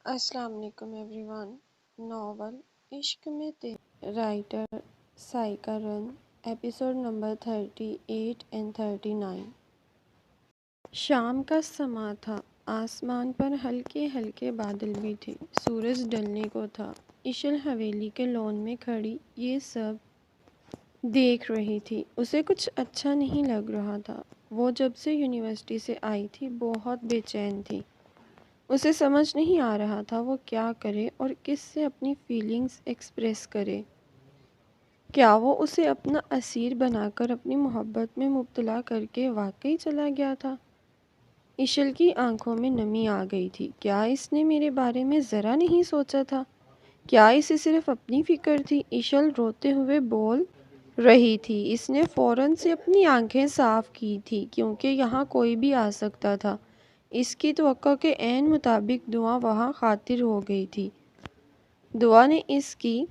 السلام علیکم every one. Novel عشق میں writer سائیکا run, episode number 38 and 39۔ شام کا سماں تھا، آسمان پر ہلکے ہلکے بادل بھی تھے، سورج ڈھلنے کو تھا۔ ایشل حویلی کے لان میں کھڑی یہ سب دیکھ رہی تھی۔ اسے کچھ اچھا نہیں لگ رہا تھا۔ وہ جب سے یونیورسٹی سے آئی تھی بہت بے چین تھی۔ اسے سمجھ نہیں آ رہا تھا وہ کیا کرے اور کس سے اپنی فیلنگز ایکسپریس کرے۔ کیا وہ اسے اپنا اسیر بنا کر اپنی محبت میں مبتلا کر کے واقعی چلا گیا تھا؟ ایشل کی آنکھوں میں نمی آ گئی تھی۔ کیا اس نے میرے بارے میں ذرا نہیں سوچا تھا؟ کیا اسے صرف اپنی فکر تھی؟ ایشل روتے ہوئے بول رہی تھی۔ اس نے فوراً سے اپنی آنکھیں صاف کی تھی کیونکہ یہاں کوئی بھی آ سکتا تھا۔ اس کی توقع کے عین مطابق دعا وہاں خاطر ہو گئی تھی۔ دعا نے اس کی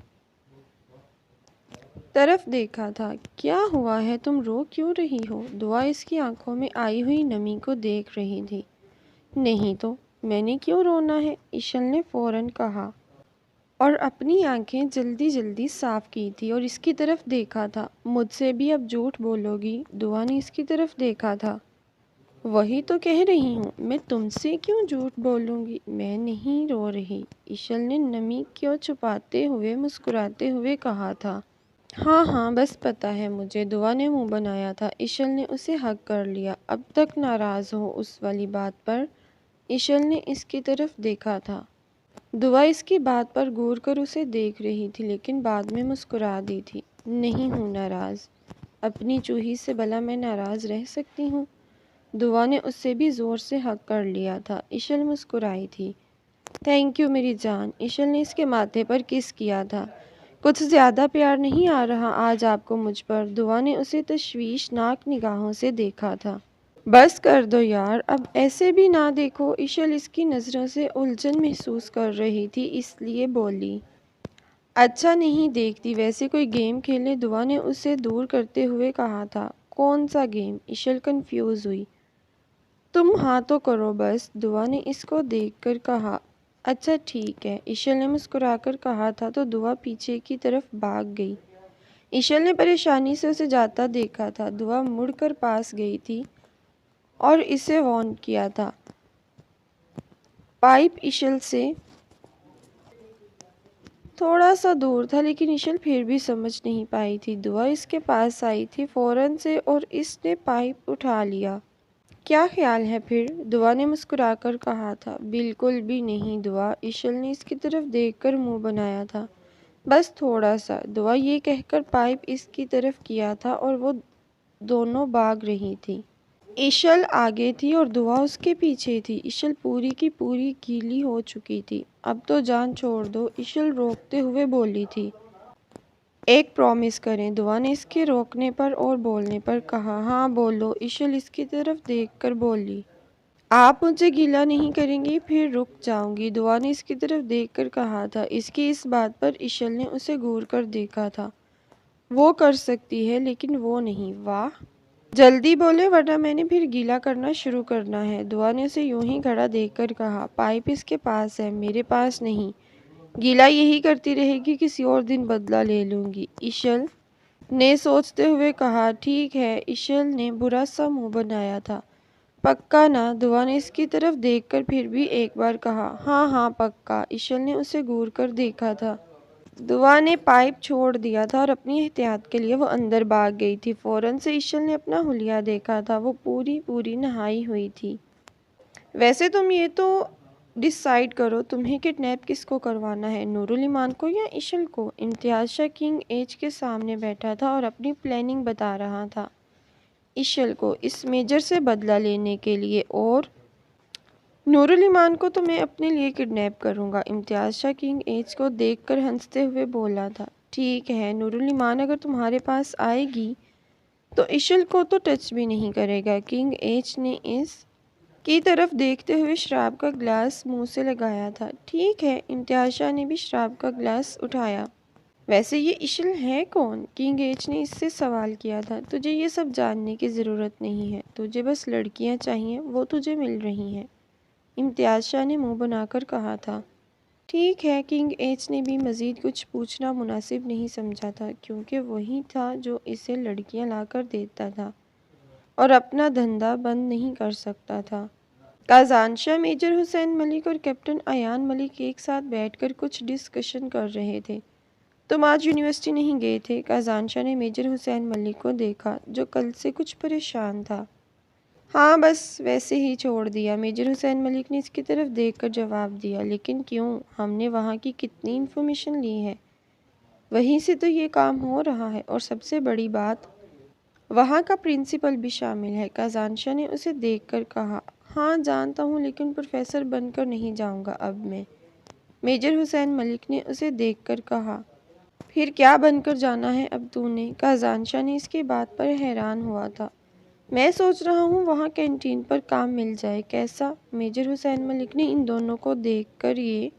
طرف دیکھا تھا۔ کیا ہوا ہے؟ تم رو کیوں رہی ہو؟ دعا اس کی آنکھوں میں آئی ہوئی نمی کو دیکھ رہی تھی۔ نہیں تو میں نے کیوں رونا ہے؟ ایشل نے فوراً کہا اور اپنی آنکھیں جلدی جلدی صاف کی تھی اور اس کی طرف دیکھا تھا۔ مجھ سے بھی اب جھوٹ بولو گی؟ دعا نے اس کی طرف دیکھا تھا۔ وہی تو کہہ رہی ہوں، میں تم سے کیوں جھوٹ بولوں گی؟ میں نہیں رو رہی، ایشل نے نمی کو چھپاتے ہوئے مسکراتے ہوئے کہا تھا۔ ہاں ہاں بس پتہ ہے مجھے، دعا نے منہ بنایا تھا۔ ایشل نے اسے ہگ کر لیا۔ اب تک ناراض ہو اس والی بات پر؟ ایشل نے اس کی طرف دیکھا تھا۔ دعا اس کی بات پر گور کر اسے دیکھ رہی تھی لیکن بعد میں مسکرا دی تھی۔ نہیں ہوں ناراض، اپنی چوہی سے بھلا میں ناراض رہ سکتی ہوں؟ دعا نے اس سے بھی زور سے ہگ کر لیا تھا۔ ایشل مسکرائی تھی۔ تھینک یو میری جان۔ ایشل نے اس کے ماتھے پر کس کیا تھا۔ کچھ زیادہ پیار نہیں آ رہا آج آپ کو مجھ پر؟ دعا نے اسے تشویشناک نگاہوں سے دیکھا تھا۔ بس کر دو یار، اب ایسے بھی نہ دیکھو۔ ایشل اس کی نظروں سے الجھن محسوس کر رہی تھی اس لیے بولی۔ اچھا نہیں دیکھتی، ویسے کوئی گیم کھیلے؟ دعا نے اسے دور کرتے ہوئے کہا تھا۔ کون سا گیم؟ ایشل کنفیوز ہوئی۔ تم ہاں تو کرو بس، دعا نے اس کو دیکھ کر کہا۔ اچھا ٹھیک ہے، ایشل نے مسکرا کر کہا تھا تو دعا پیچھے کی طرف بھاگ گئی۔ ایشل نے پریشانی سے اسے جاتا دیکھا تھا۔ دعا مڑ کر پاس گئی تھی اور اسے وارن کیا تھا۔ پائپ ایشل سے تھوڑا سا دور تھا لیکن ایشل پھر بھی سمجھ نہیں پائی تھی۔ دعا اس کے پاس آئی تھی فوراً سے اور اس نے پائپ اٹھا لیا۔ کیا خیال ہے پھر؟ دعا نے مسکرا کر کہا تھا۔ بالکل بھی نہیں دعا، ایشل نے اس کی طرف دیکھ کر منہ بنایا تھا۔ بس تھوڑا سا، دعا یہ کہہ کر پائپ اس کی طرف کیا تھا اور وہ دونوں بھاگ رہی تھی۔ ایشل آگے تھی اور دعا اس کے پیچھے تھی۔ ایشل پوری کی پوری گیلی ہو چکی تھی۔ اب تو جان چھوڑ دو، ایشل روکتے ہوئے بولی تھی۔ ایک پرامس کریں، دعا نے اس کے روکنے پر اور بولنے پر کہا۔ ہاں بولو، ایشل اس کی طرف دیکھ کر بولی۔ آپ مجھے گیلا نہیں کریں گی؟ پھر رک جاؤں گی، دعا نے اس کی طرف دیکھ کر کہا تھا۔ اس کی اس بات پر ایشل نے اسے گور کر دیکھا تھا۔ وہ کر سکتی ہے لیکن وہ نہیں۔ واہ، جلدی بولے ورنہ میں نے پھر گیلا کرنا شروع کرنا ہے، دعا نے اسے یوں ہی کھڑا دیکھ کر کہا۔ پائپ اس کے پاس ہے، میرے پاس نہیں۔ گیلا یہی کرتی رہے گی، کسی اور دن بدلہ لے لوں گی، ایشل نے سوچتے ہوئے کہا۔ ٹھیک ہے، ایشل نے برا سا منہ بنایا تھا۔ پکا نا؟ دعا نے اس کی طرف دیکھ کر پھر بھی ایک بار کہا۔ ہاں ہاں پکا، ایشل نے اسے گور کر دیکھا تھا۔ دعا نے پائپ چھوڑ دیا تھا اور اپنی احتیاط کے لیے وہ اندر بھاگ گئی تھی۔ فوراً سے ایشل نے اپنا حلیہ دیکھا تھا، وہ پوری نہائی ہوئی تھی۔ ویسے تم یہ تو ڈیسائیڈ کرو، تمہیں کڈنیپ کس کو کروانا ہے، نور الایمان کو یا ایشل کو؟ امتیاز شاہ کنگ ایج کے سامنے بیٹھا تھا اور اپنی پلاننگ بتا رہا تھا۔ ایشل کو، اس میجر سے بدلہ لینے کے لیے، اور نور الایمان کو تو میں اپنے لیے کڈنیپ کروں گا، امتیاز شاہ کنگ ایج کو دیکھ کر ہنستے ہوئے بولا تھا۔ ٹھیک ہے، نور الایمان اگر تمہارے پاس آئے گی تو ایشل کو تو ٹچ بھی نہیں کرے گا، کنگ ایج نے اس کی طرف دیکھتے ہوئے شراب کا گلاس منہ سے لگایا تھا۔ ٹھیک ہے، امتیاز شاہ نے بھی شراب کا گلاس اٹھایا۔ ویسے یہ ایشل ہے کون؟ کنگ ایج نے اس سے سوال کیا تھا۔ تجھے یہ سب جاننے کی ضرورت نہیں ہے، تجھے بس لڑکیاں چاہیے، وہ تجھے مل رہی ہیں، امتیاز شاہ نے منہ بنا کر کہا تھا۔ ٹھیک ہے۔ کنگ ایچ نے بھی مزید کچھ پوچھنا مناسب نہیں سمجھا تھا، کیونکہ وہی تھا جو اسے لڑکیاں لا کر دیتا تھا اور اپنا دھندا بند نہیں کر سکتا تھا۔ کازانشاہ، میجر حسین ملک اور کیپٹن ایان ملک ایک ساتھ بیٹھ کر کچھ ڈسکشن کر رہے تھے۔ تم آج یونیورسٹی نہیں گئے تھے؟ کازانشاہ نے میجر حسین ملک کو دیکھا، جو کل سے کچھ پریشان تھا۔ ہاں، بس ویسے ہی چھوڑ دیا، میجر حسین ملک نے اس کی طرف دیکھ کر جواب دیا۔ لیکن کیوں؟ ہم نے وہاں کی کتنی انفارمیشن لی ہے، وہیں سے تو یہ کام ہو رہا ہے، اور سب سے بڑی بات، وہاں کا پرنسپل بھی شامل ہے۔ کازانشاہ نے اسے دیکھ کر کہا۔ ہاں جانتا ہوں، لیکن پروفیسر بن کر نہیں جاؤں گا اب میں، میجر حسین ملک نے اسے دیکھ کر کہا۔ پھر کیا بن کر جانا ہے اب تو نے؟ کازانشاہ نے اس کی بات پر حیران ہوا تھا۔ میں سوچ رہا ہوں وہاں کینٹین پر کام مل جائے۔ کیسا؟ میجر حسین ملک نے ان دونوں کو دیکھ کر یہ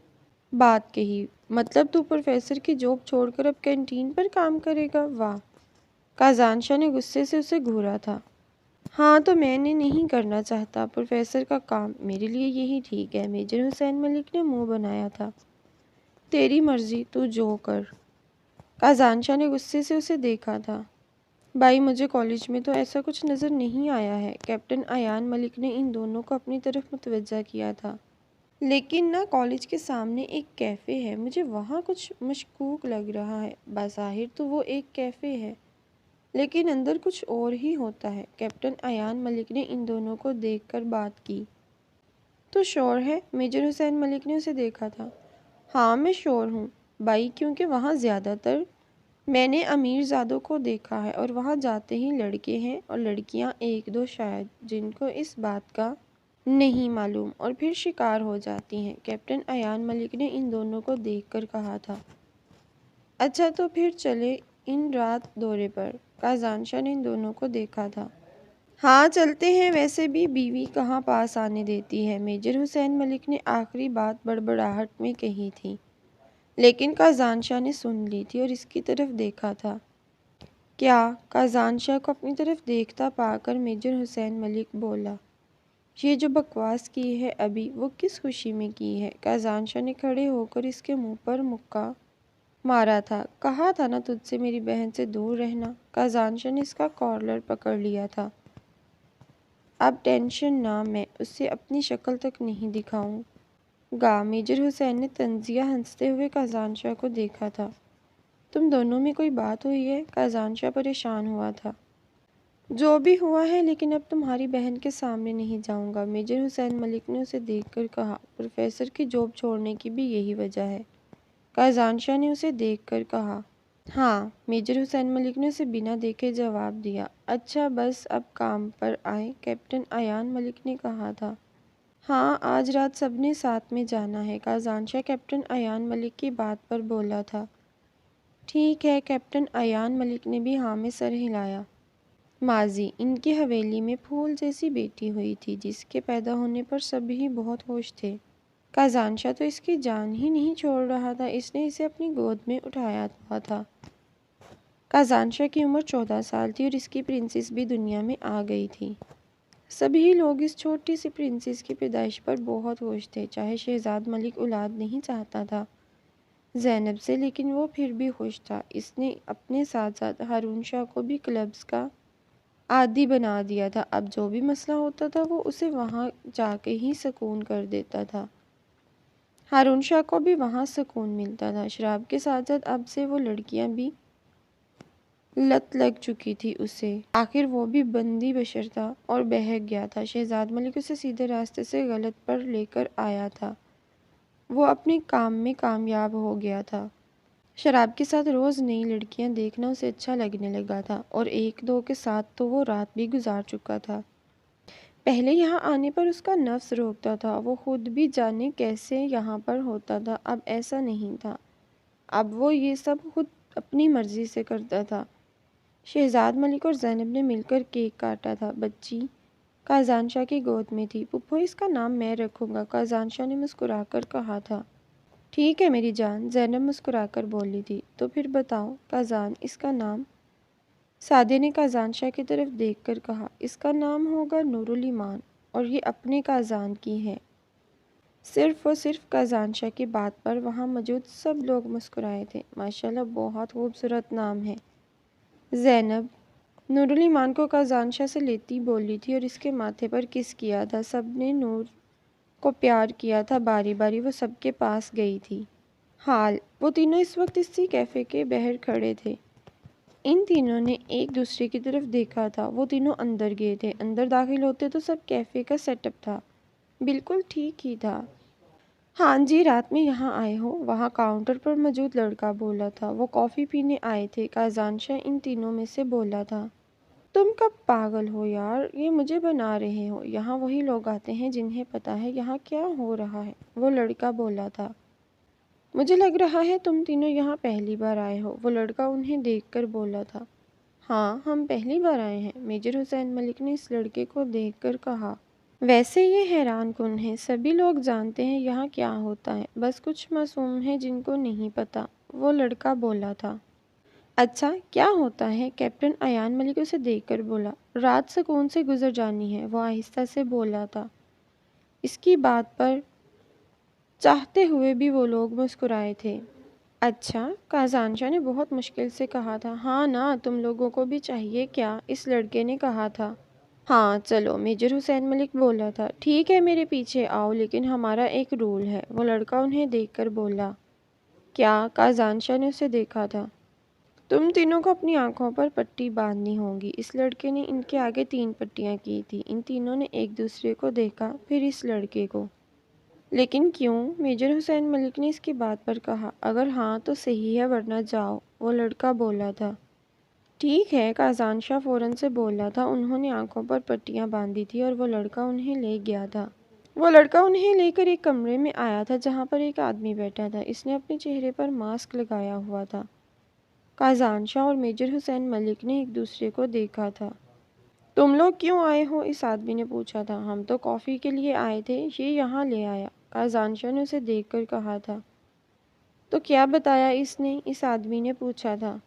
بات کہی۔ مطلب تو پروفیسر کی جاب چھوڑ کر اب کینٹین پر کام کرے گا؟ واہ! کازانشاہ نے غصے سے اسے گھورا تھا۔ ہاں تو میں نے نہیں کرنا چاہتا پروفیسر کا کام، میرے لیے یہی ٹھیک ہے، میجر حسین ملک نے منہ بنایا تھا۔ تیری مرضی، تو جو کر۔ کازانشاہ نے غصے سے اسے دیکھا تھا۔ بھائی، مجھے کالج میں تو ایسا کچھ نظر نہیں آیا ہے۔ کیپٹن ایان ملک نے ان دونوں کو اپنی طرف متوجہ کیا تھا۔ لیکن نا، کالج کے سامنے ایک کیفے ہے، مجھے وہاں کچھ مشکوک لگ رہا ہے۔ بظاہر تو وہ ایک کیفے ہے، لیکن اندر کچھ اور ہی ہوتا ہے۔ کیپٹن ایان ملک نے ان دونوں کو دیکھ کر بات کی۔ تو شور ہے؟ میجر حسین ملک نے اسے دیکھا تھا۔ ہاں میں شور ہوں بھائی، کیونکہ وہاں زیادہ تر میں نے امیر زادوں کو دیکھا ہے، اور وہاں جاتے ہی لڑکے ہیں اور لڑکیاں ایک دو شاید، جن کو اس بات کا نہیں معلوم، اور پھر شکار ہو جاتی ہیں۔ کیپٹن ایان ملک نے ان دونوں کو دیکھ کر کہا تھا۔ اچھا تو پھر چلے ان رات دورے پر؟ کازانشاہ نے ان دونوں کو دیکھا تھا۔ ہاں چلتے ہیں، ویسے بھی بیوی کہاں پاس آنے دیتی ہے، میجر حسین ملک نے آخری بات بڑبڑاہٹ میں کہی تھی، لیکن کازانشاہ نے سن لی تھی اور اس کی طرف دیکھا تھا۔ کیا؟ کازانشاہ کو اپنی طرف دیکھتا پا کر میجر حسین ملک بولا۔ یہ جو بکواس کی ہے ابھی، وہ کس خوشی میں کی ہے؟ کازانشاہ نے کھڑے ہو کر اس کے منہ پر مکہ مارا تھا۔ کہا تھا نا تجھ سے میری بہن سے دور رہنا۔ کازانشاہ نے اس کا کالر پکڑ لیا تھا۔ اب ٹینشن نہ، میں اسے اپنی شکل تک نہیں دکھاؤں گا۔ میجر حسین نے طنزیہ ہنستے ہوئے کازانشاہ کو دیکھا تھا۔ تم دونوں میں کوئی بات ہوئی ہے؟ کازانشاہ پریشان ہوا تھا۔ جو بھی ہوا ہے، لیکن اب تمہاری بہن کے سامنے نہیں جاؤں گا، میجر حسین ملک نے اسے دیکھ کر کہا۔ پروفیسر کی جاب چھوڑنے کی بھی یہی وجہ ہے؟ کازانشاہ نے اسے دیکھ کر کہا۔ ہاں، میجر حسین ملک نے اسے بنا دیکھے جواب دیا۔ اچھا بس اب کام پر آئے، کیپٹن ایان ملک نے کہا تھا۔ ہاں، آج رات سب نے ساتھ میں جانا ہے، کازانشاہ کیپٹن ایان ملک کی بات پر بولا تھا۔ ٹھیک ہے، کیپٹن ایان ملک نے بھی ہاں میں سر ہلایا۔ ماضی، ان کی حویلی میں پھول جیسی بیٹی ہوئی تھی، جس کے پیدا ہونے پر سبھی بہت خوش تھے۔ کازانشاہ تو اس کی جان ہی نہیں چھوڑ رہا تھا، اس نے اسے اپنی گود میں اٹھایا ہوا تھا۔ کازانشاہ کی عمر 14 سال تھی اور اس کی پرنسس بھی دنیا میں آ گئی تھی۔ سبھی لوگ اس چھوٹی سی پرنسس کی پیدائش پر بہت خوش تھے، چاہے شہزاد ملک اولاد نہیں چاہتا تھا زینب سے، لیکن وہ پھر بھی خوش تھا۔ اس نے اپنے ساتھ ساتھ ہارون شاہ کو بھی کلبز کا عادی بنا دیا تھا۔ اب جو بھی مسئلہ ہوتا تھا وہ اسے وہاں جا کے ہی سکون کر دیتا تھا۔ ہارون شاہ کو بھی وہاں سکون ملتا تھا۔ شراب کے ساتھ ساتھ اب سے وہ لڑکیاں بھی لت لگ چکی تھی اسے۔ آخر وہ بھی بندی بشر تھا اور بہک گیا تھا۔ شہزاد ملک اسے سیدھے راستے سے غلط پر لے کر آیا تھا۔ وہ اپنے کام میں کامیاب ہو گیا تھا۔ شراب کے ساتھ روز نئی لڑکیاں دیکھنا اسے اچھا لگنے لگا تھا، اور ایک دو کے ساتھ تو وہ رات بھی گزار چکا تھا۔ پہلے یہاں آنے پر اس کا نفس روکتا تھا، وہ خود بھی جانے کیسے یہاں پر ہوتا تھا۔ اب ایسا نہیں تھا، اب وہ یہ سب خود اپنی مرضی سے کرتا تھا۔ شہزاد ملک اور زینب نے مل کر کیک کاٹا تھا۔ بچی کازانشاہ کی گود میں تھی۔ پھپھو، اس کا نام میں رکھوں گا، کازانشاہ نے مسکرا کر کہا تھا۔ ٹھیک ہے میری جان، زینب مسکرا کر بولی تھی۔ تو پھر بتاؤ کازان، اس کا نام؟ سعدیہ نے کازانشاہ کی طرف دیکھ کر کہا۔ اس کا نام ہوگا نور الایمان، اور یہ اپنے کازان کی ہے۔ صرف اور صرف کازانشا کی بات پر وہاں موجود سب لوگ مسکرائے تھے۔ ماشاءاللہ بہت خوبصورت نام ہے زینب، نور الایمان کو کازانشا سے لیتی بولی تھی اور اس کے ماتھے پر کس کیا تھا۔ سب نے نور کو پیار کیا تھا، باری باری وہ سب کے پاس گئی تھی۔ حال وہ تینوں اس وقت اسی کیفے کے باہر کھڑے تھے۔ ان تینوں نے ایک دوسرے کی طرف دیکھا تھا۔ وہ تینوں اندر گئے تھے۔ اندر داخل ہوتے تو سب کیفے کا سیٹ اپ تھا بالکل ٹھیک ہی تھا۔ ہاں جی، رات میں یہاں آئے ہو؟ وہاں کاؤنٹر پر موجود لڑکا بولا تھا۔ وہ کافی پینے آئے تھے، کازانشا ان تینوں میں سے بولا تھا۔ تم کب پاگل ہو یار، یہ مجھے بنا رہے ہو؟ یہاں وہی لوگ آتے ہیں جنہیں پتا ہے یہاں کیا ہو رہا ہے، وہ لڑکا بولا تھا۔ مجھے لگ رہا ہے تم تینوں یہاں پہلی بار آئے ہو، وہ لڑکا انہیں دیکھ کر بولا تھا۔ ہاں ہم پہلی بار آئے ہیں، میجر حسین ملک نے اس لڑکے کو دیکھ کر کہا۔ ویسے یہ حیران کن ہے، سبھی لوگ جانتے ہیں یہاں کیا ہوتا ہے، بس کچھ معصوم ہیں جن کو نہیں پتا، وہ لڑکا بولا تھا۔ اچھا کیا ہوتا ہے؟ کیپٹن ایان ملک اسے دیکھ کر بولا۔ رات سکون سے گزر جانی ہے، وہ آہستہ سے بولا تھا۔ اس کی بات پر چاہتے ہوئے بھی وہ لوگ مسکرائے تھے۔ اچھا، کازانشا نے بہت مشکل سے کہا تھا۔ ہاں نا، تم لوگوں کو بھی چاہیے کیا؟ اس لڑکے نے کہا تھا۔ ہاں چلو، میجر حسین ملک بولا تھا۔ ٹھیک ہے میرے پیچھے آؤ، لیکن ہمارا ایک رول ہے، وہ لڑکا انہیں دیکھ کر بولا۔ کیا؟ کازانشا نے اسے دیکھا تھا۔ تم تینوں کو اپنی آنکھوں پر پٹی باندھنی ہوگی۔ اس لڑکے نے ان کے آگے 3 پٹیاں کی تھی۔ ان تینوں نے ایک دوسرے کو دیکھا، پھر اس لڑکے کو۔ لیکن کیوں؟ میجر حسین ملک نے اس کی بات پر کہا۔ اگر ہاں تو صحیح ہے، ورنہ جاؤ، وہ لڑکا بولا تھا۔ ٹھیک ہے، کازانشا فوراً سے بولا تھا۔ انہوں نے آنکھوں پر پٹیاں باندھی تھی اور وہ لڑکا انہیں لے گیا تھا۔ وہ لڑکا انہیں لے کر ایک کمرے میں آیا تھا جہاں پر ایک آدمی بیٹھا تھا۔ اس نے اپنے چہرے پر ماسک لگایا ہوا تھا۔ کازانشا اور میجر حسین ملک نے ایک دوسرے کو دیکھا تھا۔ تم لوگ کیوں آئے ہو؟ اس آدمی نے پوچھا تھا۔ ہم تو کافی کے لیے آئے تھے، یہ یہاں لے آیا، کازانشا نے اسے دیکھ کر کہا تھا۔ تو کیا بتایا اس نے؟ اس آدمی نے پوچھا تھا۔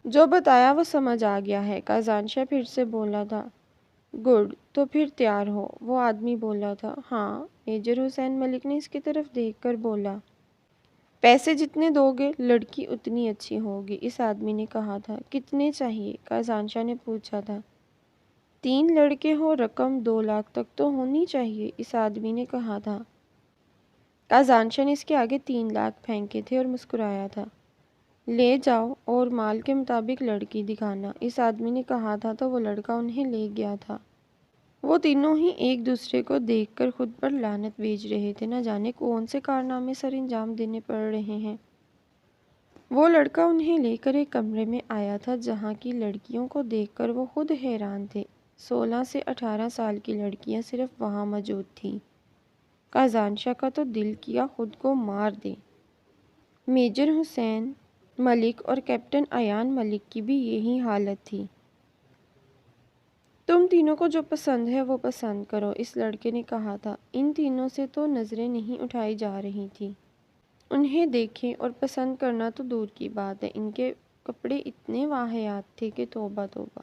جو بتایا وہ سمجھ آ گیا ہے، کازانشا پھر سے بولا تھا۔ گڈ، تو پھر تیار ہو، وہ آدمی بولا تھا۔ ہاں، میجر حسین ملک نے اس کی طرف دیکھ کر بولا۔ پیسے جتنے دو گے لڑکی اتنی اچھی ہوگی، اس آدمی نے کہا تھا۔ کتنے چاہیے؟ کازانشا نے پوچھا تھا۔ 3 لڑکے ہو، رقم 2 لاکھ تک تو ہونی چاہیے، اس آدمی نے کہا تھا۔ کازانشا نے اس کے آگے 3 لاکھ پھینکے تھے اور مسکرایا تھا۔ لے جاؤ اور مال کے مطابق لڑکی دکھانا، اس آدمی نے کہا تھا تو وہ لڑکا انہیں لے گیا تھا۔ وہ تینوں ہی ایک دوسرے کو دیکھ کر خود پر لعنت بھیج رہے تھے، نہ جانے کون سے کارنامے سر انجام دینے پڑ رہے ہیں۔ وہ لڑکا انہیں لے کر ایک کمرے میں آیا تھا جہاں کی لڑکیوں کو دیکھ کر وہ خود حیران تھے۔ 16 سے 18 سال کی لڑکیاں صرف وہاں موجود تھیں۔ کازانشا کا تو دل کیا خود کو مار دے۔ میجر حسین ملک اور کیپٹن ایان ملک کی بھی یہی حالت تھی۔ تم تینوں کو جو پسند ہے وہ پسند کرو، اس لڑکے نے کہا تھا۔ ان تینوں سے تو نظریں نہیں اٹھائی جا رہی تھیں۔ انہیں دیکھیں اور پسند کرنا تو دور کی بات ہے، ان کے کپڑے اتنے واہیات تھے کہ توبہ توبہ۔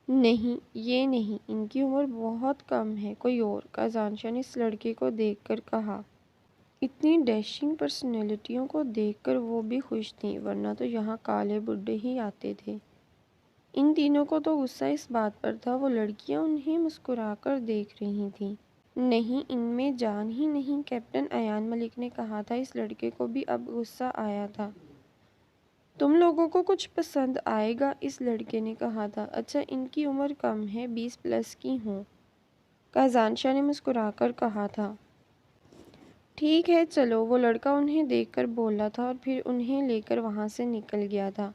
نہیں، یہ نہیں، ان کی عمر بہت کم ہے، کوئی اور، کازانشا نے اس لڑکے کو دیکھ کر کہا۔ اتنی ڈیشنگ پرسنالٹیوں کو دیکھ کر وہ بھی خوش تھیں، ورنہ تو یہاں کالے بڈھے ہی آتے تھے۔ ان تینوں کو تو غصہ اس بات پر تھا وہ لڑکیاں انہیں مسکرا کر دیکھ رہی تھیں۔ نہیں، ان میں جان ہی نہیں، کیپٹن ایان ملک نے کہا تھا۔ اس لڑکے کو بھی اب غصہ آیا تھا۔ تم لوگوں کو کچھ پسند آئے گا، اس لڑکے نے کہا تھا۔ اچھا، ان کی عمر کم ہے، 20 پلس کی ہوں، کازانشا نے مسکرا کر کہا تھا۔ ٹھیک ہے چلو، وہ لڑکا انہیں دیکھ کر بولا تھا اور پھر انہیں لے کر وہاں سے نکل گیا تھا۔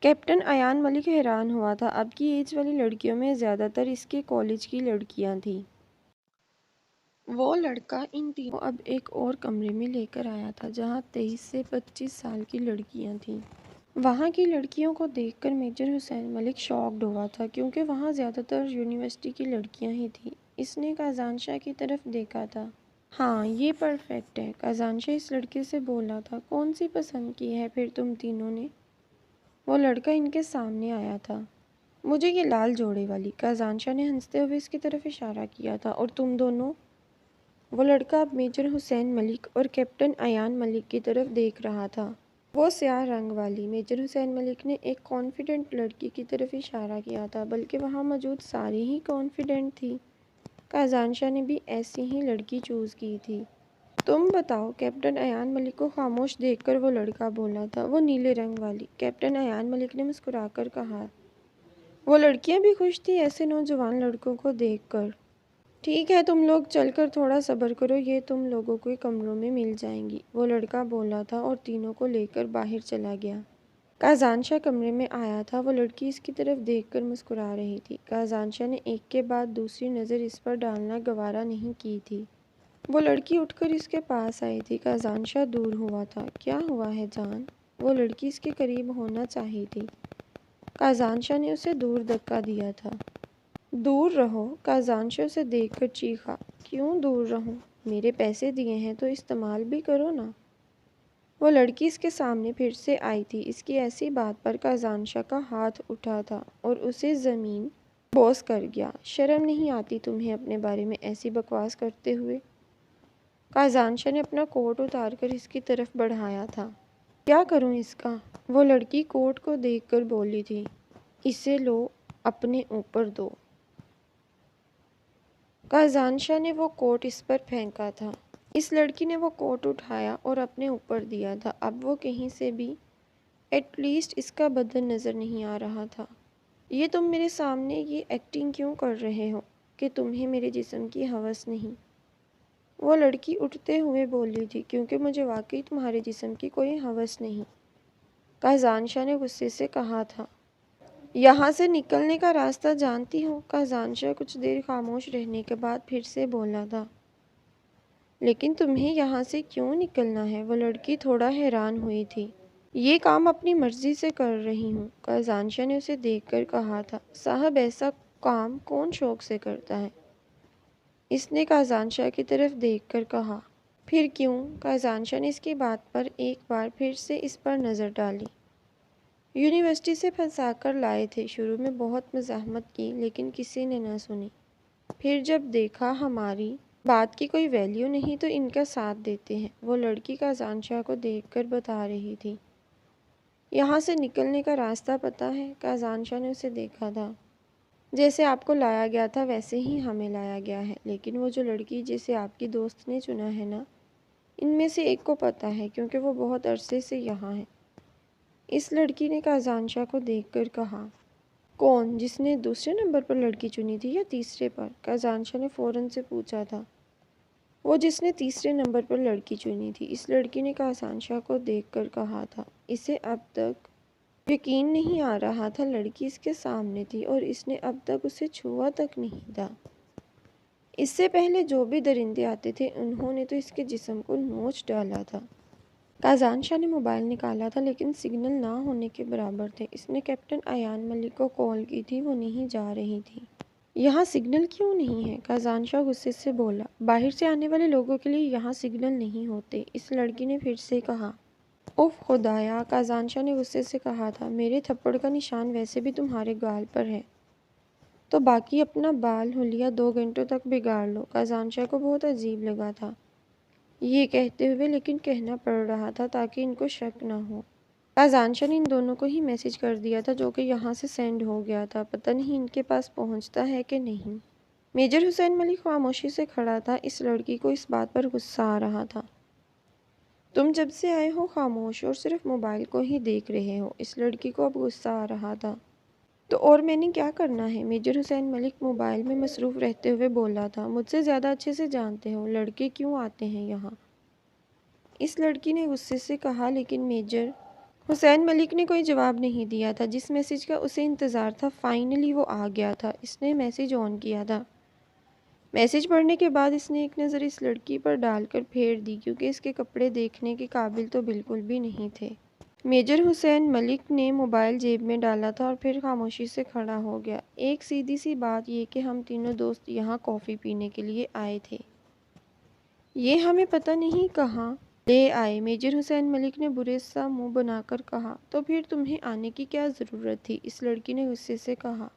کیپٹن ایان ملک حیران ہوا تھا۔ اب کی ایج والی لڑکیوں میں زیادہ تر اس کے کالج کی لڑکیاں تھیں۔ وہ لڑکا ان تینوں کو اب ایک اور کمرے میں لے کر آیا تھا جہاں 23 سے 25 سال کی لڑکیاں تھیں۔ وہاں کی لڑکیوں کو دیکھ کر میجر حسین ملک شاکڈ ہوا تھا کیونکہ وہاں زیادہ تر یونیورسٹی کی لڑکیاں ہی تھیں۔ اس نے کازانشا کی طرف دیکھا تھا۔ ہاں، یہ پرفیکٹ ہے، کازانشا اس لڑکے سے بولا تھا۔ کون سی پسند کی ہے پھر تم تینوں نے؟ وہ لڑکا ان کے سامنے آیا تھا۔ مجھے یہ لال جوڑے والی، کازانشا نے ہنستے ہوئے اس کی طرف اشارہ کیا تھا۔ اور تم دونوں؟ وہ لڑکا اب میجر حسین ملک اور کیپٹن ایان ملک کی طرف دیکھ رہا تھا۔ وہ سیاہ رنگ والی میجر حسین ملک نے ایک کانفیڈنٹ لڑکی کی طرف اشارہ کیا تھا، بلکہ وہاں موجود ساری ہی کانفیڈنٹ تھی۔ کازانشا نے بھی ایسی ہی لڑکی چوز کی تھی۔ تم بتاؤ، کیپٹن ایان ملک کو خاموش دیکھ کر وہ لڑکا بولا تھا۔ وہ نیلے رنگ والی کیپٹن ایان ملک نے مسکرا کر کہا۔ وہ لڑکیاں بھی خوش تھیں ایسے نوجوان لڑکوں کو دیکھ کر۔ ٹھیک ہے، تم لوگ چل کر تھوڑا صبر کرو، یہ تم لوگوں کو کمروں میں مل جائیں گی، وہ لڑکا بولا تھا اور تینوں کو لے کر باہر چلا گیا۔ کازانشا کمرے میں آیا تھا۔ وہ لڑکی اس کی طرف دیکھ کر مسکرا رہی تھی۔ کازانشا نے ایک کے بعد دوسری نظر اس پر ڈالنا گوارا نہیں کی تھی۔ وہ لڑکی اٹھ کر اس کے پاس آئی تھی۔ کازانشا دور ہوا تھا۔ کیا ہوا ہے جان؟ وہ لڑکی اس کے قریب ہونا چاہی تھی۔ کازانشا نے اسے دور دھکا دیا تھا۔ دور رہو، کازانشا اسے دیکھ کر چیخا۔ کیوں دور رہوں؟ میرے پیسے دیے ہیں تو استعمال بھی کرو نا۔ وہ لڑکی اس کے سامنے پھر سے آئی تھی۔ اس کی ایسی بات پر کازانشا کا ہاتھ اٹھا تھا اور اسے زمین بوس کر گیا۔ شرم نہیں آتی تمہیں اپنے بارے میں ایسی بکواس کرتے ہوئے؟ کازانشا نے اپنا کوٹ اتار کر اس کی طرف بڑھایا تھا۔ کیا کروں اس کا؟ وہ لڑکی کوٹ کو دیکھ کر بولی تھی۔ اسے لو، اپنے اوپر دو۔ کازانشا نے وہ کوٹ اس پر پھینکا تھا۔ اس لڑکی نے وہ کوٹ اٹھایا اور اپنے اوپر دیا تھا۔ اب وہ کہیں سے بھی ایٹ لیسٹ اس کا بدن نظر نہیں آ رہا تھا۔ یہ تم میرے سامنے یہ ایکٹنگ کیوں کر رہے ہو کہ تمہیں میرے جسم کی ہوس نہیں؟ وہ لڑکی اٹھتے ہوئے بولی تھی۔ کیونکہ مجھے واقعی تمہارے جسم کی کوئی ہوس نہیں، کازانشا نے غصے سے کہا تھا۔ یہاں سے نکلنے کا راستہ جانتی ہو؟ کازانشا کچھ دیر خاموش رہنے کے بعد پھر سے بولا تھا۔ لیکن تمہیں یہاں سے کیوں نکلنا ہے؟ وہ لڑکی تھوڑا حیران ہوئی تھی۔ یہ کام اپنی مرضی سے کر رہی ہوں، کازانشا نے اسے دیکھ کر کہا تھا۔ صاحب، ایسا کام کون شوق سے کرتا ہے؟ اس نے کازانشا کی طرف دیکھ کر کہا۔ پھر کیوں؟ کازانشا نے اس کی بات پر ایک بار پھر سے اس پر نظر ڈالی۔ یونیورسٹی سے پھنسا کر لائے تھے۔ شروع میں بہت مزاحمت کی لیکن کسی نے نہ سنی۔ پھر جب دیکھا ہماری بات کی کوئی ویلیو نہیں تو ان کا ساتھ دیتے ہیں، وہ لڑکی کازانشا کو دیکھ کر بتا رہی تھی۔ یہاں سے نکلنے کا راستہ پتہ ہے؟ کازانشا نے اسے دیکھا تھا۔ جیسے آپ کو لایا گیا تھا ویسے ہی ہمیں لایا گیا ہے، لیکن وہ جو لڑکی جسے آپ کی دوست نے چنا ہے نا، ان میں سے ایک کو پتہ ہے کیونکہ وہ بہت عرصے سے یہاں ہے۔ اس لڑکی نے کازانشا کو دیکھ کر کہا۔ کون؟ جس نے دوسرے نمبر پر لڑکی چنی تھی یا تیسرے پر؟ کازانشا نے فوراً سے پوچھا تھا۔ وہ جس نے تیسرے نمبر پر لڑکی چنی تھی، اس لڑکی نے کازانشا کو دیکھ کر کہا تھا۔ اسے اب تک یقین نہیں آ رہا تھا لڑکی اس کے سامنے تھی اور اس نے اب تک اسے چھوا تک نہیں تھا۔ اس سے پہلے جو بھی درندے آتے تھے انہوں نے تو اس کے جسم کو نوچ ڈالا تھا۔ کازانشا نے موبائل نکالا تھا لیکن سگنل نہ ہونے کے برابر تھے۔ اس نے کیپٹن ایان ملک کو کال کی تھی، وہ نہیں جا رہی تھی۔ یہاں سگنل کیوں نہیں ہے؟ کازانشا غصے سے بولا۔ باہر سے آنے والے لوگوں کے لیے یہاں سگنل نہیں ہوتے، اس لڑکی نے پھر سے کہا۔ اوف خدایا، کازانشا نے غصے سے کہا تھا۔ میرے تھپڑ کا نشان ویسے بھی تمہارے گال پر ہے، تو باقی اپنا بال حلیہ 2 گھنٹوں تک بگاڑ لو۔ کازانشا کو بہت عجیب لگا تھا یہ کہتے ہوئے، لیکن کہنا پڑ رہا تھا تاکہ ان کو شک نہ ہو۔ کازانشا نے ان دونوں کو ہی میسج کر دیا تھا جو کہ یہاں سے سینڈ ہو گیا تھا، پتہ نہیں ان کے پاس پہنچتا ہے کہ نہیں۔ میجر حسین ملک خاموشی سے کھڑا تھا۔ اس لڑکی کو اس بات پر غصہ آ رہا تھا۔ تم جب سے آئے ہو خاموش اور صرف موبائل کو ہی دیکھ رہے ہو، اس لڑکی کو اب غصہ آ رہا تھا۔ تو اور میں نے کیا کرنا ہے؟ میجر حسین ملک موبائل میں مصروف رہتے ہوئے بولا تھا۔ مجھ سے زیادہ اچھے سے جانتے ہو لڑکے کیوں آتے ہیں یہاں، اس لڑکی نے غصے سے کہا، لیکن میجر حسین ملک نے کوئی جواب نہیں دیا تھا۔ جس میسج کا اسے انتظار تھا فائنلی وہ آ گیا تھا۔ اس نے میسج آن کیا تھا۔ میسج پڑھنے کے بعد اس نے ایک نظر اس لڑکی پر ڈال کر پھیر دی کیونکہ اس کے کپڑے دیکھنے کے قابل تو بالکل بھی نہیں تھے۔ میجر حسین ملک نے موبائل جیب میں ڈالا تھا اور پھر خاموشی سے کھڑا ہو گیا۔ ایک سیدھی سی بات یہ کہ ہم تینوں دوست یہاں کافی پینے کے لیے آئے تھے، یہ ہمیں پتہ نہیں کہاں لے آئے، میجر حسین ملک نے برے سا منہ بنا کر کہا۔ تو پھر تمہیں آنے کی کیا ضرورت تھی؟ اس لڑکی نے غصے سے کہا۔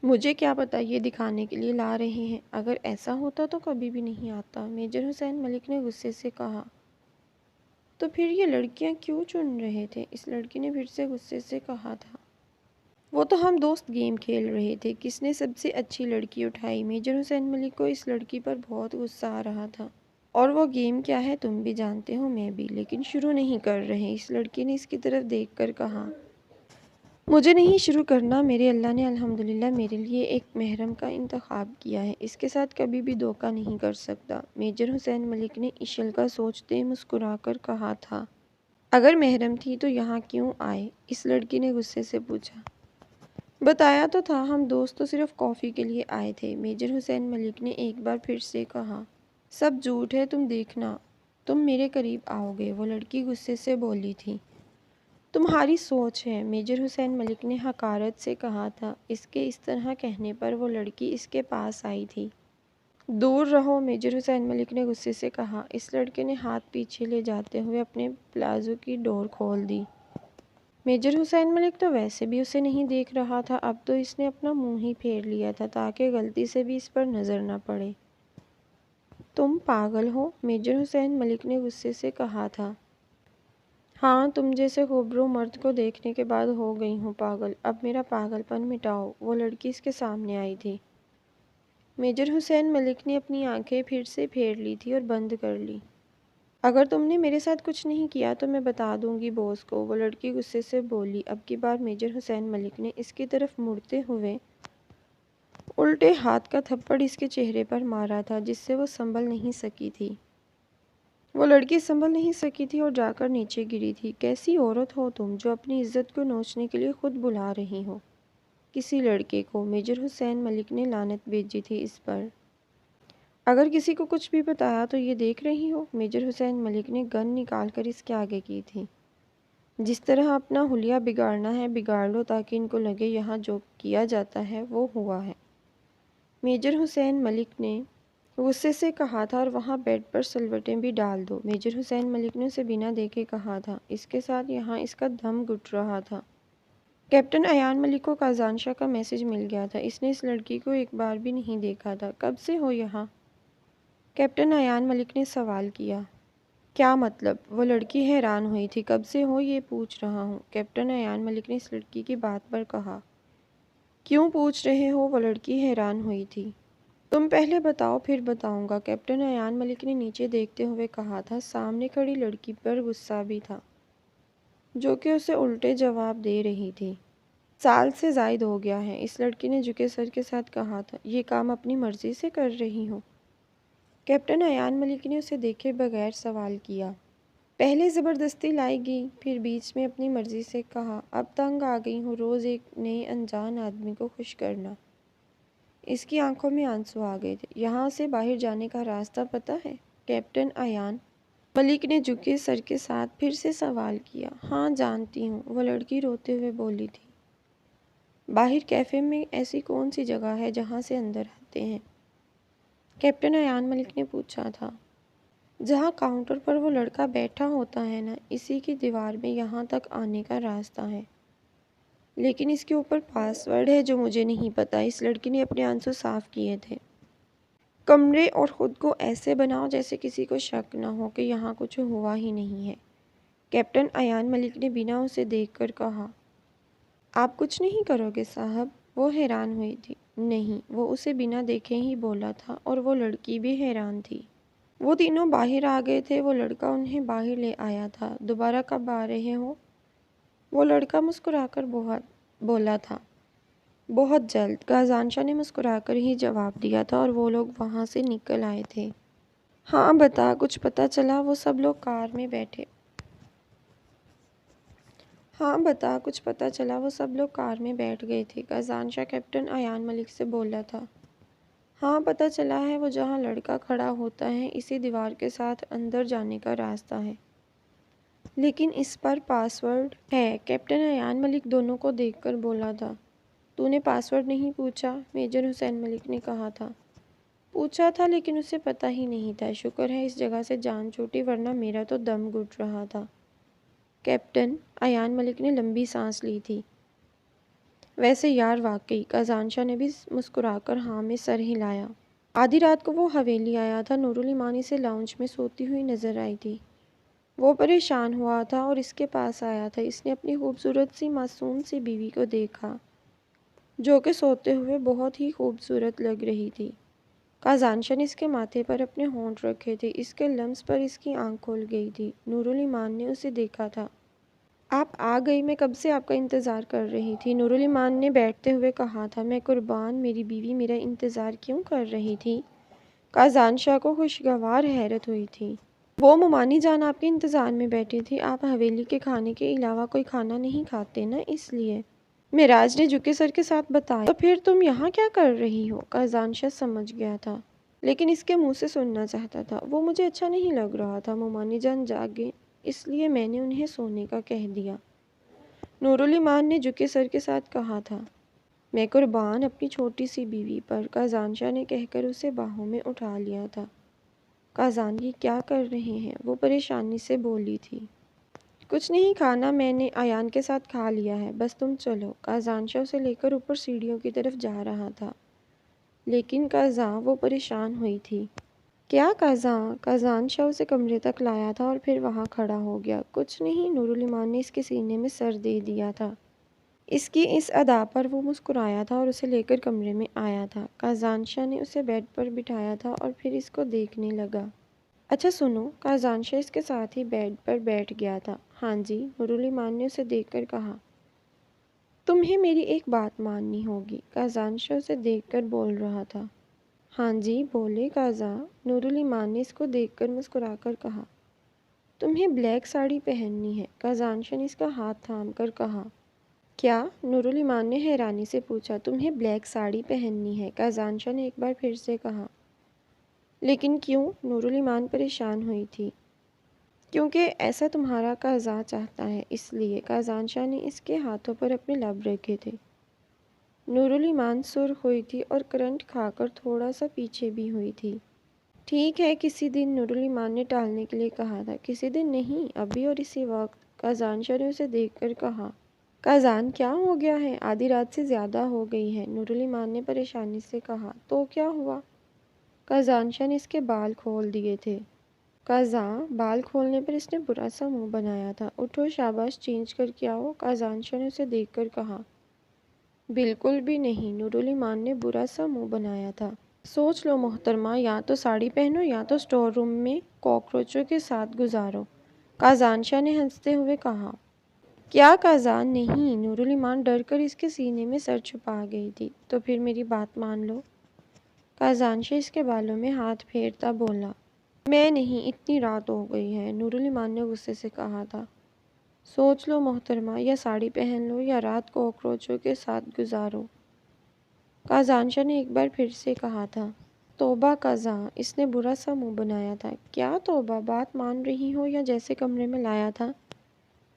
مجھے کیا پتا یہ دکھانے کے لیے لا رہے ہیں، اگر ایسا ہوتا تو کبھی بھی نہیں آتا، میجر حسین ملک نے غصے سے کہا۔ تو پھر یہ لڑکیاں کیوں چن رہے تھے؟ اس لڑکی نے پھر سے غصے سے کہا تھا۔ وہ تو ہم دوست گیم کھیل رہے تھے، کس نے سب سے اچھی لڑکی اٹھائی؟ میجر حسین ملک کو اس لڑکی پر بہت غصہ آ رہا تھا۔ اور وہ گیم کیا ہے تم بھی جانتے ہو، میں بھی، لیکن شروع نہیں کر رہے، اس لڑکی نے اس کی طرف دیکھ کر کہا۔ مجھے نہیں شروع کرنا، میرے اللہ نے الحمدللہ میرے لیے ایک محرم کا انتخاب کیا ہے، اس کے ساتھ کبھی بھی دھوکہ نہیں کر سکتا، میجر حسین ملک نے اشل کا سوچتے مسکرا کر کہا تھا۔ اگر محرم تھی تو یہاں کیوں آئے؟ اس لڑکی نے غصے سے پوچھا۔ بتایا تو تھا، ہم دوست تو صرف کافی کے لیے آئے تھے، میجر حسین ملک نے ایک بار پھر سے کہا۔ سب جھوٹ ہے، تم دیکھنا تم میرے قریب آؤ گے، وہ لڑکی غصے سے بولی تھی۔ تمہاری سوچ ہے، میجر حسین ملک نے حقارت سے کہا تھا۔ اس کے اس طرح کہنے پر وہ لڑکی اس کے پاس آئی تھی۔ دور رہو، میجر حسین ملک نے غصے سے کہا۔ اس لڑکے نے ہاتھ پیچھے لے جاتے ہوئے اپنے پلازو کی ڈور کھول دی۔ میجر حسین ملک تو ویسے بھی اسے نہیں دیکھ رہا تھا، اب تو اس نے اپنا منہ ہی پھیر لیا تھا تاکہ غلطی سے بھی اس پر نظر نہ پڑے۔ تم پاگل ہو، میجر حسین ملک نے غصے سے کہا تھا۔ ہاں، تم جیسے خوبرو مرد کو دیکھنے کے بعد ہو گئی ہوں پاگل، اب میرا پاگل پن مٹاؤ، وہ لڑکی اس کے سامنے آئی تھی۔ میجر حسین ملک نے اپنی آنکھیں پھر سے پھیر لی تھی اور بند کر لی۔ اگر تم نے میرے ساتھ کچھ نہیں کیا تو میں بتا دوں گی بوس کو، وہ لڑکی غصے سے بولی۔ اب کی بار میجر حسین ملک نے اس کی طرف مڑتے ہوئے الٹے ہاتھ کا تھپڑ اس کے چہرے پر مارا تھا، جس سے وہ سنبھل نہیں سکی تھی۔ وہ لڑکی سنبھل نہیں سکی تھی اور جا کر نیچے گری تھی۔ کیسی عورت ہو تم، جو اپنی عزت کو نوچنے کے لیے خود بلا رہی ہو کسی لڑکے کو؟ میجر حسین ملک نے لعنت بھیجی تھی اس پر۔ اگر کسی کو کچھ بھی بتایا تو یہ دیکھ رہی ہو، میجر حسین ملک نے گن نکال کر اس کے آگے کی تھی۔ جس طرح اپنا حلیہ بگاڑنا ہے بگاڑ لو تاکہ ان کو لگے یہاں جو کیا جاتا ہے وہ ہوا ہے، میجر حسین ملک نے غصے سے کہا تھا، اور وہاں بیڈ پر سلوٹیں بھی ڈال دو، میجر حسین ملک نے اسے بنا دیکھے کہا تھا۔ اس کے ساتھ یہاں اس کا دم گھٹ رہا تھا۔ کیپٹن ایان ملک کو کازان شاہ کا میسج مل گیا تھا، اس نے اس لڑکی کو ایک بار بھی نہیں دیکھا تھا۔ کب سے ہو یہاں؟ کیپٹن ایان ملک نے سوال کیا۔ کیا مطلب؟ وہ لڑکی حیران ہوئی تھی۔ کب سے ہو یہ پوچھ رہا ہوں، کیپٹن ایان ملک نے اس لڑکی کی بات پر کہا۔ کیوں پوچھ رہے ہو؟ وہ لڑکی حیران ہوئی تھی۔ تم پہلے بتاؤ پھر بتاؤں گا، کیپٹن ایان ملک نے نیچے دیکھتے ہوئے کہا تھا۔ سامنے کھڑی لڑکی پر غصہ بھی تھا، جو کہ اسے الٹے جواب دے رہی تھی۔ سال سے زائد ہو گیا ہے، اس لڑکی نے جھکے سر کے ساتھ کہا تھا۔ یہ کام اپنی مرضی سے کر رہی ہوں؟ کیپٹن ایان ملک نے اسے دیکھے بغیر سوال کیا۔ پہلے زبردستی لائی گئی، پھر بیچ میں اپنی مرضی سے کہا۔ اب تنگ آ گئی ہوں روز ایک نئے انجان آدمی کو خوش کرنا۔ اس کی آنکھوں میں آنسو آ گئے تھے۔ یہاں سے باہر جانے کا راستہ پتہ ہے؟ کیپٹن ایان ملک نے جھکے سر کے ساتھ پھر سے سوال کیا۔ ہاں جانتی ہوں، وہ لڑکی روتے ہوئے بولی تھی۔ باہر کیفے میں ایسی کون سی جگہ ہے جہاں سے اندر آتے ہیں؟ کیپٹن ایان ملک نے پوچھا تھا۔ جہاں کاؤنٹر پر وہ لڑکا بیٹھا ہوتا ہے نا، اسی کی دیوار میں یہاں تک آنے کا راستہ ہے، لیکن اس کے اوپر پاس ورڈ ہے جو مجھے نہیں پتا۔ اس لڑکی نے اپنے آنسو صاف کیے تھے۔ کمرے اور خود کو ایسے بناؤ جیسے کسی کو شک نہ ہو کہ یہاں کچھ ہوا ہی نہیں ہے، کیپٹن ایان ملک نے بنا اسے دیکھ کر کہا۔ آپ کچھ نہیں کرو گے صاحب؟ وہ حیران ہوئی تھی۔ نہیں، وہ اسے بنا دیکھے ہی بولا تھا، اور وہ لڑکی بھی حیران تھی۔ وہ تینوں باہر آ گئے تھے، وہ لڑکا انہیں باہر لے آیا تھا۔ دوبارہ کب آ رہے ہو؟ وہ لڑکا مسکرا کر بولا تھا۔ بہت جلد، کازان شاہ نے مسکرا کر ہی جواب دیا تھا، اور وہ لوگ وہاں سے نکل آئے تھے۔ ہاں بتا، کچھ پتہ چلا؟ وہ سب لوگ کار میں بیٹھے۔ ہاں بتا، کچھ پتہ چلا؟ وہ سب لوگ کار میں بیٹھ گئے تھے۔ کازان شاہ کیپٹن ایان ملک سے بولا تھا۔ ہاں پتہ چلا ہے، وہ جہاں لڑکا کھڑا ہوتا ہے اسی دیوار کے ساتھ اندر جانے کا راستہ ہے، لیکن اس پر پاس ورڈ ہے، کیپٹن ایان ملک دونوں کو دیکھ کر بولا تھا۔ تو نے پاس ورڈ نہیں پوچھا؟ میجر حسین ملک نے کہا تھا۔ پوچھا تھا لیکن اسے پتہ ہی نہیں تھا۔ شکر ہے اس جگہ سے جان چھوٹی، ورنہ میرا تو دم گھٹ رہا تھا۔ کیپٹن ایان ملک نے لمبی سانس لی تھی۔ ویسے یار واقعی، کازانشاہ نے بھی مسکرا کر ہاں میں سر ہلایا۔ آدھی رات کو وہ حویلی آیا تھا۔ نورالایمان اسے لاؤنج میں سوتی ہوئی نظر آئی تھی۔ وہ پریشان ہوا تھا اور اس کے پاس آیا تھا۔ اس نے اپنی خوبصورت سی معصوم سی بیوی کو دیکھا جو کہ سوتے ہوئے بہت ہی خوبصورت لگ رہی تھی۔ کازانشاہ نے اس کے ماتھے پر اپنے ہونٹ رکھے تھے۔ اس کے لمس پر اس کی آنکھ کھل گئی تھی۔ نورالایمان نے اسے دیکھا تھا۔ آپ آ گئی، میں کب سے آپ کا انتظار کر رہی تھی، نورالایمان نے بیٹھتے ہوئے کہا تھا۔ میں قربان، میری بیوی میرا انتظار کیوں کر رہی تھی؟ کازانشاہ کو خوشگوار حیرت ہوئی تھی۔ وہ ممانی جان آپ کے انتظار میں بیٹھی تھی۔ آپ حویلی کے کھانے کے علاوہ کوئی کھانا نہیں کھاتے نا، اس لیے۔ معراج نے جھکے سر کے ساتھ بتایا۔ تو پھر تم یہاں کیا کر رہی ہو؟ کازانشاہ سمجھ گیا تھا لیکن اس کے منہ سے سننا چاہتا تھا۔ وہ مجھے اچھا نہیں لگ رہا تھا، ممانی جان جاگے اس لیے میں نے انہیں سونے کا کہہ دیا، نورالایمان نے جھکے سر کے ساتھ کہا تھا۔ میں قربان اپنی چھوٹی سی بیوی پر، کازانشاہ نے کہہ کر اسے باہوں میں اٹھا لیا تھا۔ کازان یہ کیا کر رہے ہیں؟ وہ پریشانی سے بولی تھی۔ کچھ نہیں، کھانا میں نے ایان کے ساتھ کھا لیا ہے، بس تم چلو۔ کازانشاہ اسے لے کر اوپر سیڑھیوں کی طرف جا رہا تھا لیکن کازاں، وہ پریشان ہوئی تھی۔ کیا کازاں؟ کازانشاہ اسے کمرے تک لایا تھا اور پھر وہاں کھڑا ہو گیا۔ کچھ نہیں، نورالایمان نے اس کے سینے میں سر دے دیا تھا۔ اس کی اس ادا پر وہ مسکرایا تھا اور اسے لے کر کمرے میں آیا تھا۔ کازانشاہ نے اسے بیڈ پر بٹھایا تھا اور پھر اس کو دیکھنے لگا۔ اچھا سنو، کازانشاہ اس کے ساتھ ہی بیڈ پر بیٹھ گیا تھا۔ ہاں جی، نورالایمان نے اسے دیکھ کر کہا۔ تمہیں میری ایک بات ماننی ہوگی، کازانشاہ اسے دیکھ کر بول رہا تھا۔ ہاں جی، بولے کازاں، نورالایمان نے اس کو دیکھ کر مسکرا کر کہا۔ تمہیں بلیک ساڑی پہننی ہے، کازانشاہ نے اس کا ہاتھ تھام کر کہا۔ کیا؟ نورالایمان نے حیرانی سے پوچھا۔ تمہیں بلیک ساڑی پہننی ہے، کازانشاہ نے ایک بار پھر سے کہا۔ لیکن کیوں؟ نورالایمان پریشان ہوئی تھی۔ کیونکہ ایسا تمہارا کازاں چاہتا ہے، اس لیے۔ کازانشاہ نے اس کے ہاتھوں پر اپنے لب رکھے تھے۔ نورالایمان سرخ ہوئی تھی اور کرنٹ کھا کر تھوڑا سا پیچھے بھی ہوئی تھی۔ ٹھیک ہے، کسی دن، نورالایمان نے ٹالنے کے لیے کہا تھا۔ کسی دن نہیں، ابھی اور اسی وقت، کازانشاہ نے اسے دیکھ کر کہا۔ کازان کیا ہو گیا ہے؟ آدھی رات سے زیادہ ہو گئی ہے، نورالایمان نے پریشانی سے کہا۔ تو کیا ہوا؟ کازانشاہ نے اس کے بال کھول دیے تھے۔ کازاں، بال کھولنے پر اس نے برا سا منہ بنایا تھا۔ اٹھو، شاباش، چینج کر کے آؤ، کازانشاہ نے اسے دیکھ کر کہا۔ بالکل بھی نہیں، نورالایمان نے برا سا منہ بنایا تھا۔ سوچ لو محترمہ، یا تو ساڑی پہنو یا تو اسٹور روم میں کاکروچوں کے ساتھ گزارو، کازانشاہ نے ہنستے ہوئے کہا۔ کیا کازان؟ نہیں، نورالایمان ڈر کر اس کے سینے میں سر چھپا گئی تھی۔ تو پھر میری بات مان لو، کازانشاہ اس کے بالوں میں ہاتھ پھیرتا بولا۔ میں نہیں، اتنی رات ہو گئی ہے، نورالایمان نے غصے سے کہا تھا۔ سوچ لو محترمہ، یا ساڑی پہن لو یا رات کاکروچوں کے ساتھ گزارو، کازانشاہ نے ایک بار پھر سے کہا تھا۔ توبہ کازاں، اس نے برا سا منہ بنایا تھا۔ کیا توبہ؟ بات مان رہی ہو یا جیسے کمرے میں لایا تھا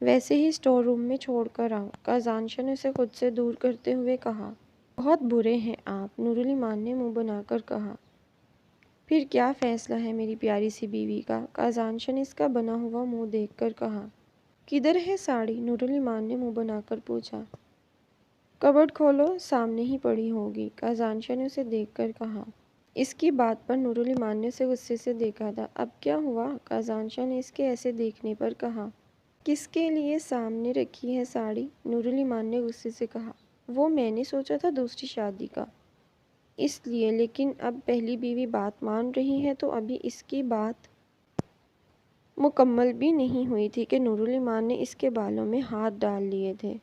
ویسے ہی اسٹور روم میں چھوڑ کر آؤ، کازانشاہ نے اسے خود سے دور کرتے ہوئے کہا۔ بہت برے ہیں آپ، نورالایمان نے منہ بنا کر کہا۔ پھر کیا فیصلہ ہے میری پیاری سی بیوی کا؟ کازانشاہ نے اس کا بنا ہوا منہ دیکھ کر کہا۔ کدھر ہے ساڑی؟ نورالایمان نے منہ بنا کر پوچھا۔ کبرڈ کھولو، سامنے ہی پڑی ہوگی، کازانشاہ نے اسے دیکھ کر کہا۔ اس کی بات پر نورالایمان نے اسے غصے سے دیکھا تھا۔ اب کیا ہوا؟ کازانشاہ نے اس کے ایسے دیکھنے پر کہا۔ کس کے لیے سامنے رکھی ہے ساڑی؟ نورالایمان نے غصے سے کہا۔ وہ میں نے سوچا تھا دوسری شادی کا، اس لیے، لیکن اب پہلی بیوی بات مان رہی ہے تو ابھی اس کی بات مکمل بھی نہیں ہوئی تھی کہ نورالایمان نے اس کے بالوں میں ہاتھ ڈال لیے تھے۔